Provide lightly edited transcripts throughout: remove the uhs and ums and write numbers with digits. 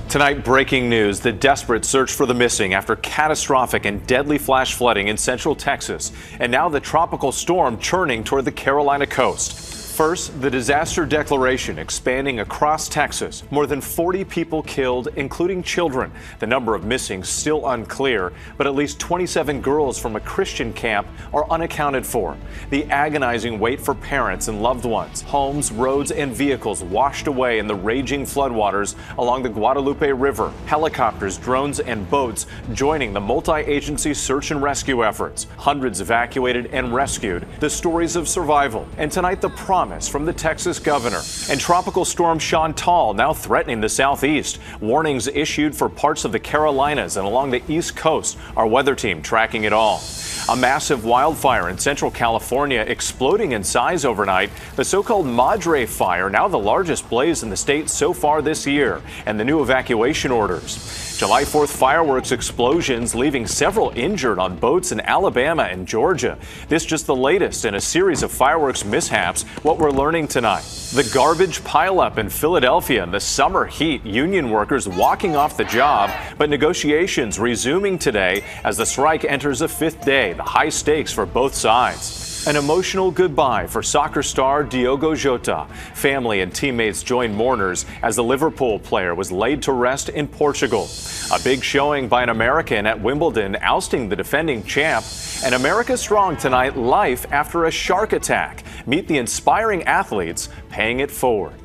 Tonight, breaking news, the desperate search for the missing after catastrophic and deadly flash flooding in central Texas. And now the tropical storm churning toward the Carolina coast. First, the disaster declaration expanding across Texas. More than 40 people killed, including children. The number of missing still unclear, but at least 27 girls from a Christian camp are unaccounted for. The agonizing wait for parents and loved ones. Homes, roads, and vehicles washed away in the raging floodwaters along the Guadalupe River. Helicopters, drones, and boats joining the multi-agency search and rescue efforts. Hundreds evacuated and rescued. The stories of survival. And tonight, the promise from the Texas governor. And Tropical Storm Chantal now threatening the southeast. Warnings issued for parts of the Carolinas and along the East Coast. Our weather team tracking it all. A massive wildfire in central California exploding in size overnight. The so-called Madre fire, now the largest blaze in the state so far this year, and the new evacuation orders. July 4th fireworks explosions leaving several injured on boats in Alabama and Georgia. This just the latest in a series of fireworks mishaps. What we're learning tonight. The garbage pileup in Philadelphia in the summer heat. Union workers walking off the job, but negotiations resuming today as the strike enters a fifth day. The high stakes for both sides. An emotional goodbye for soccer star Diogo Jota. Family and teammates joined mourners as the Liverpool player was laid to rest in Portugal. A big showing by an American at Wimbledon, ousting the defending champ. And America strong tonight, life after a shark attack. Meet the inspiring athletes paying it forward.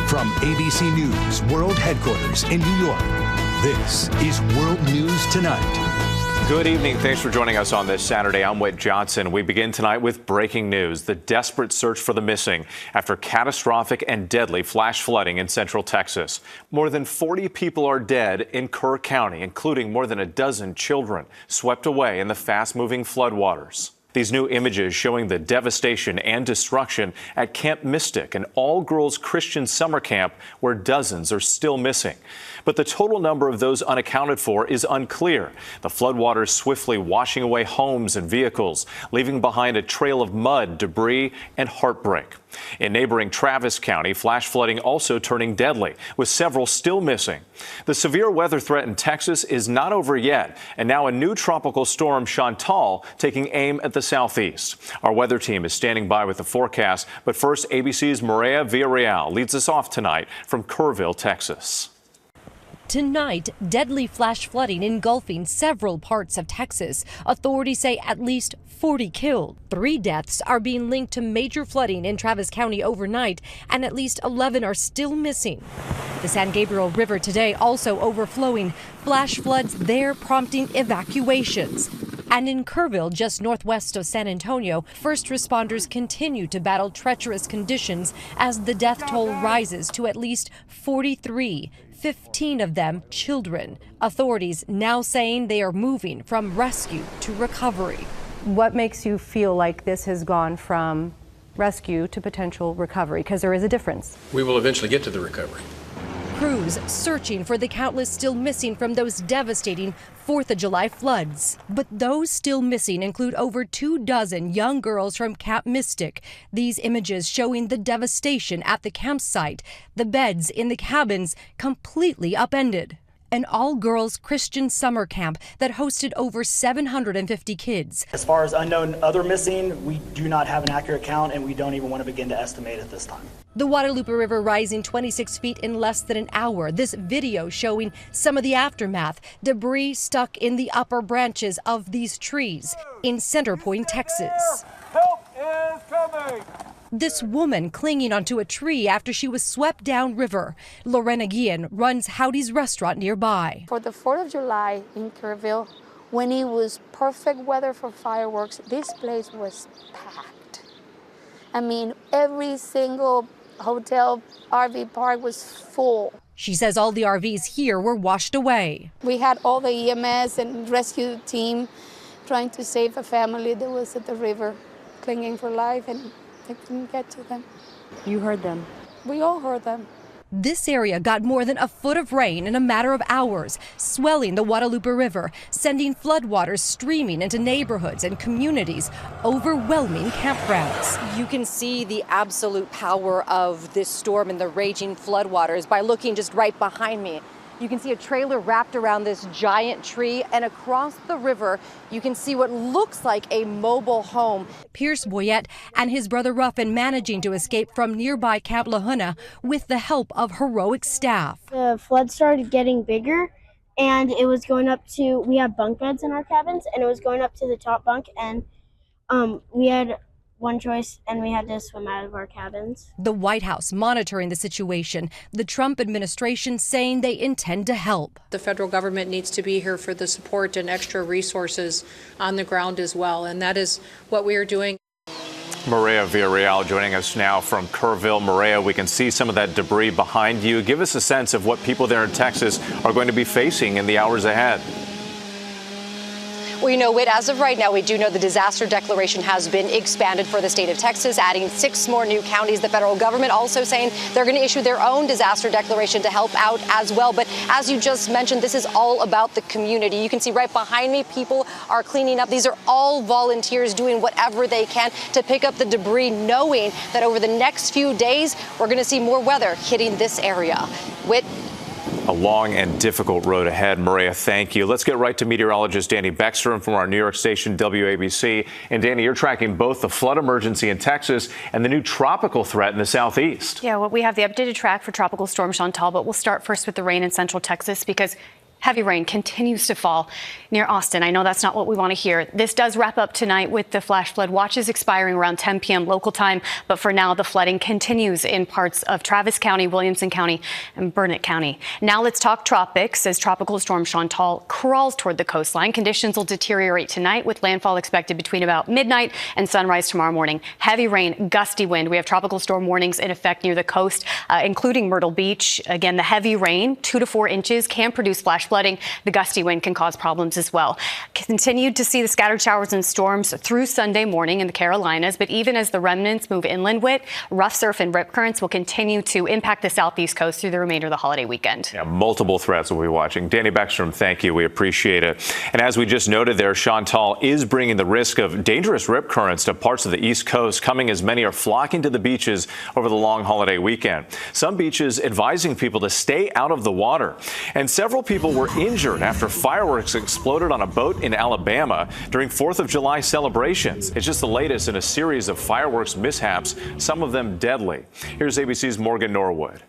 From ABC News World Headquarters in New York, this is World News Tonight. Good evening. Thanks for joining us on this Saturday. I'm Whit Johnson. We begin tonight with breaking news. The desperate search for the missing after catastrophic and deadly flash flooding in central Texas. More than 40 people are dead in Kerr County, including more than a dozen children swept away in the fast-moving floodwaters. These new images showing the devastation and destruction at Camp Mystic, an all-girls Christian summer camp where dozens are still missing. But the total number of those unaccounted for is unclear. The floodwaters swiftly washing away homes and vehicles, leaving behind a trail of mud, debris, and heartbreak. In neighboring Travis County, flash flooding also turning deadly, with several still missing. The severe weather threat in Texas is not over yet, and now a new tropical storm, Chantal, taking aim at the southeast. Our weather team is standing by with the forecast, but first, ABC's Mireya Villareal leads us off tonight from Kerrville, Texas. Tonight, deadly flash flooding engulfing several parts of Texas. Authorities say at least 40 killed. 3 deaths are being linked to major flooding in Travis County overnight, and at least 11 are still missing. The San Gabriel River today also overflowing. Flash floods there prompting evacuations. And in Kerrville, just northwest of San Antonio, first responders continue to battle treacherous conditions as the death toll rises to at least 43. 15 of them children. Authorities now saying they are moving from rescue to recovery. What makes you feel like this has gone from rescue to potential recovery? Because there is a difference. We will eventually get to the recovery. Crews searching for the countless still missing from those devastating 4th of July floods. But those still missing include over 24 young girls from Camp Mystic. These images showing the devastation at the campsite, the beds in the cabins completely upended. An all-girls Christian summer camp that hosted over 750 kids. As far as unknown other missing, we do not have an accurate count, and we don't even want to begin to estimate at this time. The Guadalupe River rising 26 feet in less than an hour. This video showing some of the aftermath. Debris stuck in the upper branches of these trees in Center Point, Texas. Help is coming! This woman clinging onto a tree after she was swept downriver. Lorena Guillen runs Howdy's restaurant nearby. For the 4th of July in Kerrville, when it was perfect weather for fireworks, this place was packed. I mean, every single hotel, RV park was full. She says all the RVs here were washed away. We had all the EMS and rescue team trying to save a family that was at the river, clinging for life, and they couldn't get to them. You heard them. We all heard them. This area got more than a foot of rain in a matter of hours, swelling the Guadalupe River, sending floodwaters streaming into neighborhoods and communities, overwhelming campgrounds. You can see the absolute power of this storm and the raging floodwaters by looking just right behind me. You can see a trailer wrapped around this giant tree, and across the river, you can see what looks like a mobile home. Pierce Boyette and his brother Ruffin managing to escape from nearby Camp Lahuna with the help of heroic staff. The flood started getting bigger, and it was going up to, we had bunk beds in our cabins, and it was going up to the top bunk, and we had one choice, and we had to swim out of our cabins. The White House monitoring the situation, the Trump administration saying they intend to help. The federal government needs to be here for the support and extra resources on the ground as well, and that is what we are doing. Mireya Villareal joining us now from Kerrville. Mireya, we can see some of that debris behind you. Give us a sense of what people there in Texas are going to be facing in the hours ahead. Well, you know, Whit, as of right now, we do know the disaster declaration has been expanded for the state of Texas, adding 6 more new counties. The federal government also saying they're going to issue their own disaster declaration to help out as well. But as you just mentioned, this is all about the community. You can see right behind me, people are cleaning up. These are all volunteers doing whatever they can to pick up the debris, knowing that over the next few days, we're going to see more weather hitting this area. Whit. A long and difficult road ahead. Mireya, thank you. Let's get right to meteorologist Dani Beckstrom from our New York station, WABC. And Dani, you're tracking both the flood emergency in Texas and the new tropical threat in the southeast. Yeah, well, we have the updated track for Tropical Storm Chantal, but we'll start first with the rain in central Texas because heavy rain continues to fall near Austin. I know that's not what we want to hear. This does wrap up tonight with the flash flood watches expiring around 10 p.m. local time. But for now, the flooding continues in parts of Travis County, Williamson County, and Burnett County. Now let's talk tropics as Tropical Storm Chantal crawls toward the coastline. Conditions will deteriorate tonight with landfall expected between about midnight and sunrise tomorrow morning. Heavy rain, gusty wind. We have tropical storm warnings in effect near the coast, including Myrtle Beach. Again, the heavy rain, 2 to 4 inches, can produce flash flooding. The gusty wind can cause problems as well. Continued to see the scattered showers and storms through Sunday morning in the Carolinas, but even as the remnants move inland, rough surf and rip currents will continue to impact the southeast coast through the remainder of the holiday weekend. Yeah, multiple threats we'll be watching. Dani Beckstrom, thank you. We appreciate it. And as we just noted there, Chantal is bringing the risk of dangerous rip currents to parts of the East Coast, coming as many are flocking to the beaches over the long holiday weekend. Some beaches advising people to stay out of the water. And several people were injured after fireworks exploded on a boat in Alabama during 4th of July celebrations. It's just the latest in a series of fireworks mishaps, some of them deadly. Here's ABC's Morgan Norwood.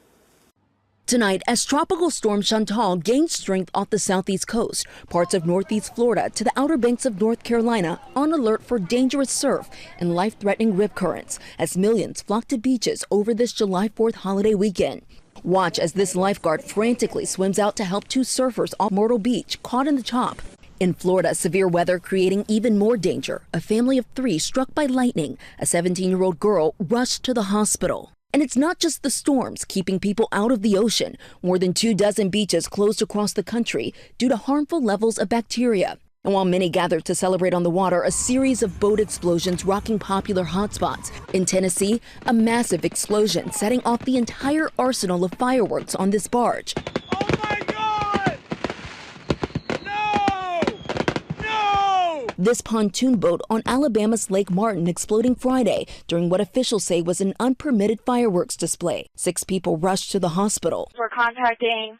Tonight, as Tropical Storm Chantal gains strength off the southeast coast, parts of northeast Florida to the Outer Banks of North Carolina on alert for dangerous surf and life-threatening rip currents as millions flock to beaches over this July 4th holiday weekend. Watch as this lifeguard frantically swims out to help 2 surfers off Myrtle Beach caught in the chop. In Florida, severe weather creating even more danger. A family of 3 struck by lightning. A 17-year-old girl rushed to the hospital. And it's not just the storms keeping people out of the ocean. More than 24 beaches closed across the country due to harmful levels of bacteria. And while many gathered to celebrate on the water, a series of boat explosions rocking popular hotspots. In Tennessee, a massive explosion setting off the entire arsenal of fireworks on this barge. Oh my God! No! No! This pontoon boat on Alabama's Lake Martin exploding Friday during what officials say was an unpermitted fireworks display. 6 people rushed to the hospital. We're contacting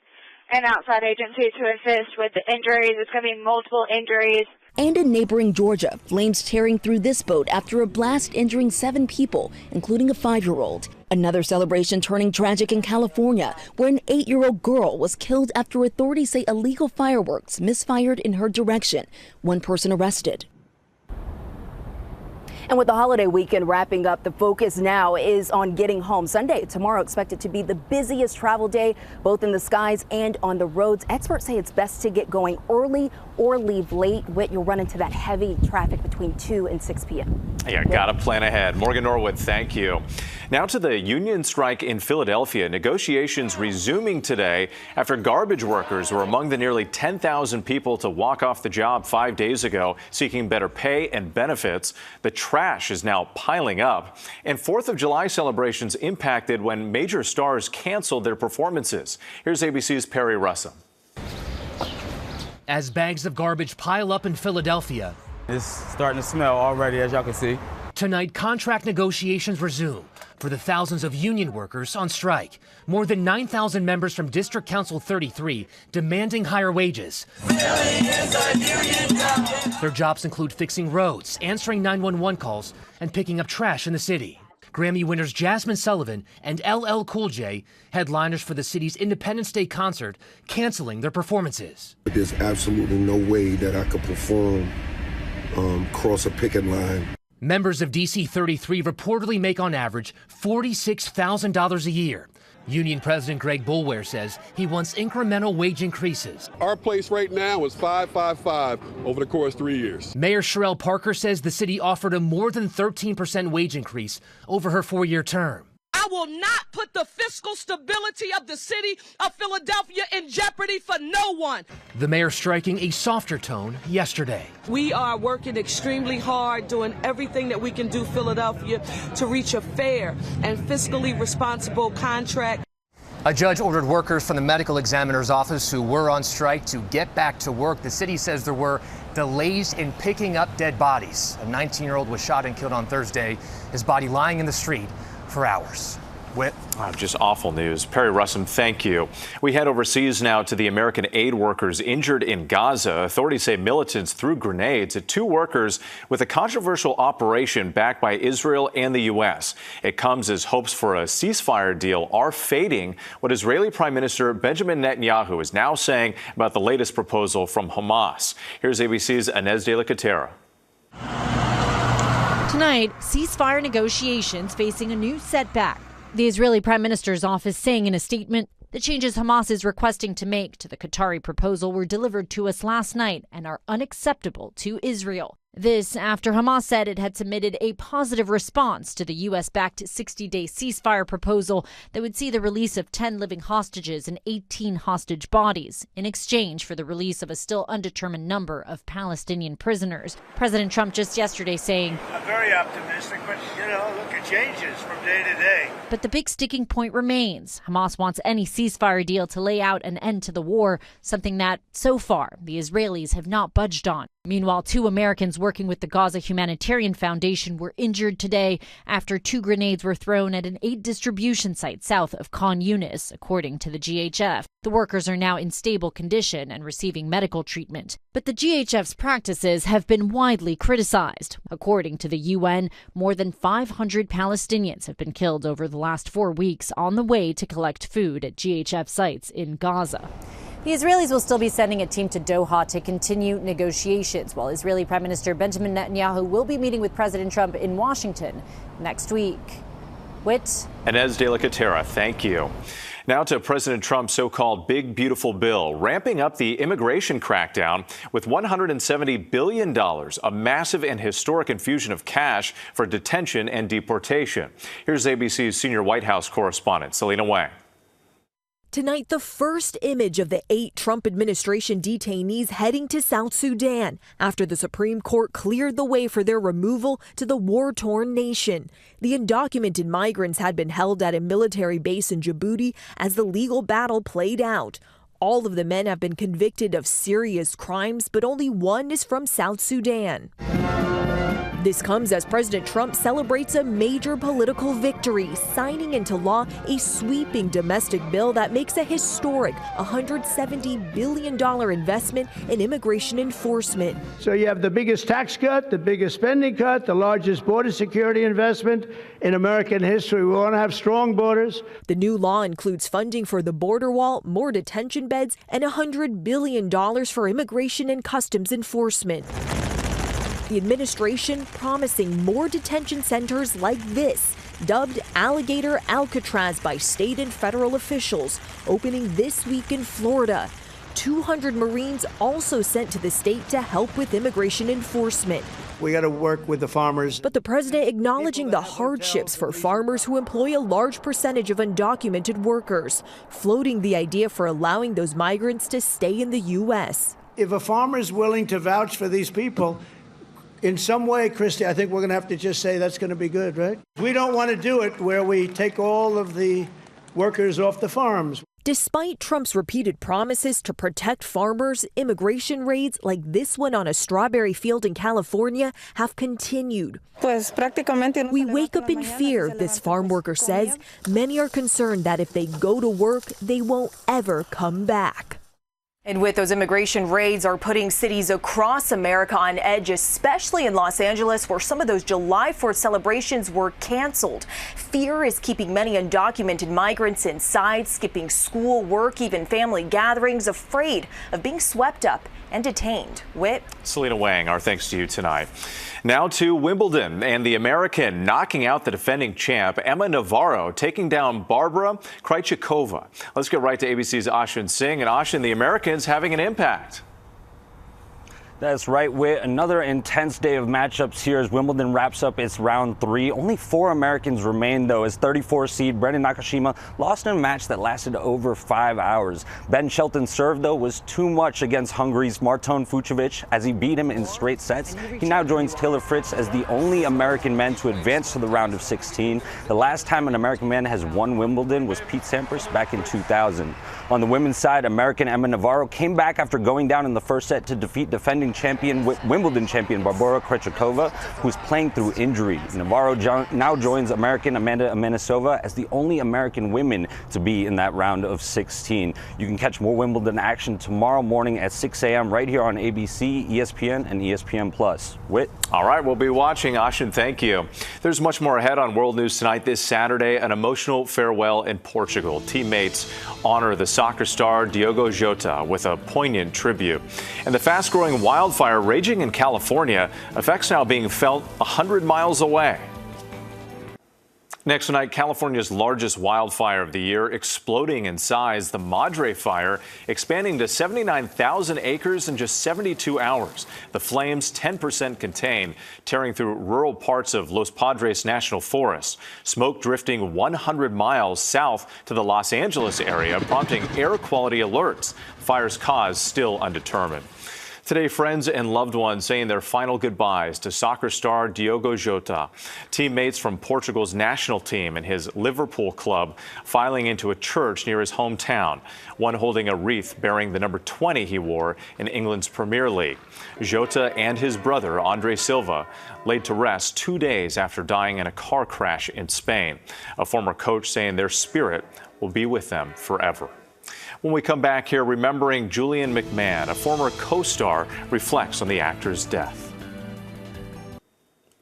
an outside agency to assist with the injuries. It's going to be multiple injuries. And in neighboring Georgia, flames tearing through this boat after a blast injuring 7 people, including a 5-year-old. Another celebration turning tragic in California, where an 8-year-old girl was killed after authorities say illegal fireworks misfired in her direction. 1 person arrested. And with the holiday weekend wrapping up, the focus now is on getting home. Sunday, tomorrow, expected to be the busiest travel day, both in the skies and on the roads. Experts say it's best to get going early or leave late. Whit, you'll run into that heavy traffic between 2 and 6 p.m. Yeah, got to plan ahead. Morgan Norwood, thank you. Now to the union strike in Philadelphia. Negotiations resuming today after garbage workers were among the nearly 10,000 people to walk off the job 5 days ago, seeking better pay and benefits. The trash is now piling up. And 4th of July celebrations impacted when major stars canceled their performances. Here's ABC's Perry Russell. As bags of garbage pile up in Philadelphia. It's starting to smell already, as y'all can see. Tonight, contract negotiations resume for the thousands of union workers on strike. More than 9,000 members from District Council 33 demanding higher wages. Their jobs include fixing roads, answering 911 calls, and picking up trash in the city. Grammy winners Jasmine Sullivan and LL Cool J, headliners for the city's Independence Day concert, canceling their performances. There's absolutely no way that I could perform cross a picket line. Members of DC 33 reportedly make on average $46,000 a year. Union President Greg Boulware says he wants incremental wage increases. Our place right now is 555 over the course of 3 years. Mayor Sherelle Parker says the city offered a more than 13% wage increase over her 4-year term. I will not put the fiscal stability of the city of Philadelphia in jeopardy for no one. The mayor striking a softer tone yesterday. We are working extremely hard, doing everything that we can do, Philadelphia, to reach a fair and fiscally responsible contract. A judge ordered workers from the medical examiner's office who were on strike to get back to work. The city says there were delays in picking up dead bodies. A 19-year-old was shot and killed on Thursday, his body lying in the street for hours. Just awful news. Perry Russell, thank you. We head overseas now to the American aid workers injured in Gaza. Authorities say militants threw grenades at 2 workers with a controversial operation backed by Israel and the U.S. It comes as hopes for a ceasefire deal are fading. What Israeli Prime Minister Benjamin Netanyahu is now saying about the latest proposal from Hamas. Here's ABC's Inez de la Catera. Tonight, ceasefire negotiations facing a new setback. The Israeli Prime Minister's office saying in a statement, the changes Hamas is requesting to make to the Qatari proposal were delivered to us last night and are unacceptable to Israel. This after Hamas said it had submitted a positive response to the U.S.-backed 60-day ceasefire proposal that would see the release of 10 living hostages and 18 hostage bodies in exchange for the release of a still undetermined number of Palestinian prisoners. President Trump just yesterday saying, I'm very optimistic, but, look, it changes from day to day. But the big sticking point remains. Hamas wants any ceasefire deal to lay out an end to the war, something that, so far, the Israelis have not budged on. Meanwhile, 2 Americans working with the Gaza Humanitarian Foundation were injured today after 2 grenades were thrown at an aid distribution site south of Khan Yunis, according to the GHF. The workers are now in stable condition and receiving medical treatment. But the GHF's practices have been widely criticized. According to the UN, more than 500 Palestinians have been killed over the last 4 weeks on the way to collect food at GHF sites in Gaza. The Israelis will still be sending a team to Doha to continue negotiations, while Israeli Prime Minister Benjamin Netanyahu will be meeting with President Trump in Washington next week. Inez de la Catera, thank you. Now to President Trump's so-called Big Beautiful Bill, ramping up the immigration crackdown with $170 billion, a massive and historic infusion of cash for detention and deportation. Here's ABC's senior White House correspondent, Selena Wang. Tonight, the first image of the 8 Trump administration detainees heading to South Sudan after the Supreme Court cleared the way for their removal to the war-torn nation. The undocumented migrants had been held at a military base in Djibouti as the legal battle played out. All of the men have been convicted of serious crimes, but only one is from South Sudan. This comes as President Trump celebrates a major political victory, signing into law a sweeping domestic bill that makes a historic $170 billion investment in immigration enforcement. So you have the biggest tax cut, the biggest spending cut, the largest border security investment in American history. We want to have strong borders. The new law includes funding for the border wall, more detention beds, and $100 billion for immigration and customs enforcement. The administration promising more detention centers like this, dubbed Alligator Alcatraz by state and federal officials, opening this week in Florida. 200 Marines also sent to the state to help with immigration enforcement. We got to work with the farmers. But the president acknowledging the hardships for farmers who employ a large percentage of undocumented workers, floating the idea for allowing those migrants to stay in the U.S. If a farmer is willing to vouch for these people, in some way, Christy, I think we're going to have to just say that's going to be good, right? We don't want to do it where we take all of the workers off the farms. Despite Trump's repeated promises to protect farmers, immigration raids like this one on a strawberry field in California have continued. We wake up in fear, this farm worker says. Many are concerned that if they go to work, they won't ever come back. And with those immigration raids are putting cities across America on edge, especially in Los Angeles, where some of those July 4th celebrations were canceled. Fear is keeping many undocumented migrants inside, skipping school, work, even family gatherings, afraid of being swept up and detained. Whit. Selena Wang, our thanks to you tonight. Now to Wimbledon and the American knocking out the defending champ, Emma Navarro, taking down Barbara Krejcikova. Let's get right to ABC's Ashin Singh. And Ashin, the Americans having an impact. That's right, Whit. Another intense day of matchups here as Wimbledon wraps up its round 3. Only 4 Americans remain, though, as 34 seed Brendan Nakashima lost in a match that lasted over 5 hours. Ben Shelton's serve, though, was too much against Hungary's Marton Fucsovics as he beat him in straight sets. He now joins Taylor Fritz as the only American man to advance to the round of 16. The last time an American man has won Wimbledon was Pete Sampras back in 2000. On the women's side, American Emma Navarro came back after going down in the first set to defeat defending Wimbledon champion Barbara Krejcikova, who's playing through injury. Navarro now joins American Amanda Amenesova as the only American women to be in that round of 16. You can catch more Wimbledon action tomorrow morning at 6 a.m. right here on ABC, ESPN, and ESPN+. Whit. All right, we'll be watching. Ashin, thank you. There's much more ahead on World News Tonight. This Saturday, an emotional farewell in Portugal. Teammates honor the soccer star Diogo Jota with a poignant tribute. And the fast-growing wildfire raging in California, effects now being felt 100 miles away. Next tonight, California's largest wildfire of the year exploding in size. The Madre Fire expanding to 79,000 acres in just 72 hours. The flames 10% contained, tearing through rural parts of Los Padres National Forest. Smoke drifting 100 miles south to the Los Angeles area, prompting air quality alerts. Fire's cause still undetermined. Today, friends and loved ones saying their final goodbyes to soccer star Diogo Jota. Teammates from Portugal's national team and his Liverpool club filing into a church near his hometown, one holding a wreath bearing the number 20 he wore in England's Premier League. Jota and his brother, Andre Silva, laid to rest 2 days after dying in a car crash in Spain. A former coach saying their spirit will be with them forever. When we come back here, remembering Julian McMahon, a former co-star, reflects on the actor's death.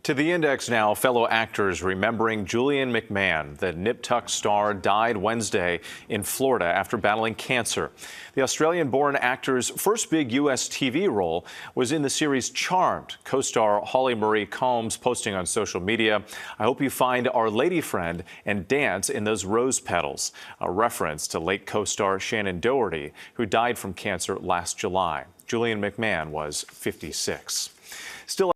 To the index now, fellow actors remembering Julian McMahon. The Nip Tuck star died Wednesday in Florida after battling cancer. The Australian-born actor's first big U.S. TV role was in the series Charmed. Co-star Holly Marie Combs posting on social media, "I hope you find our lady friend and dance in those rose petals," a reference to late co-star Shannon Doherty, who died from cancer last July. Julian McMahon was 56. Still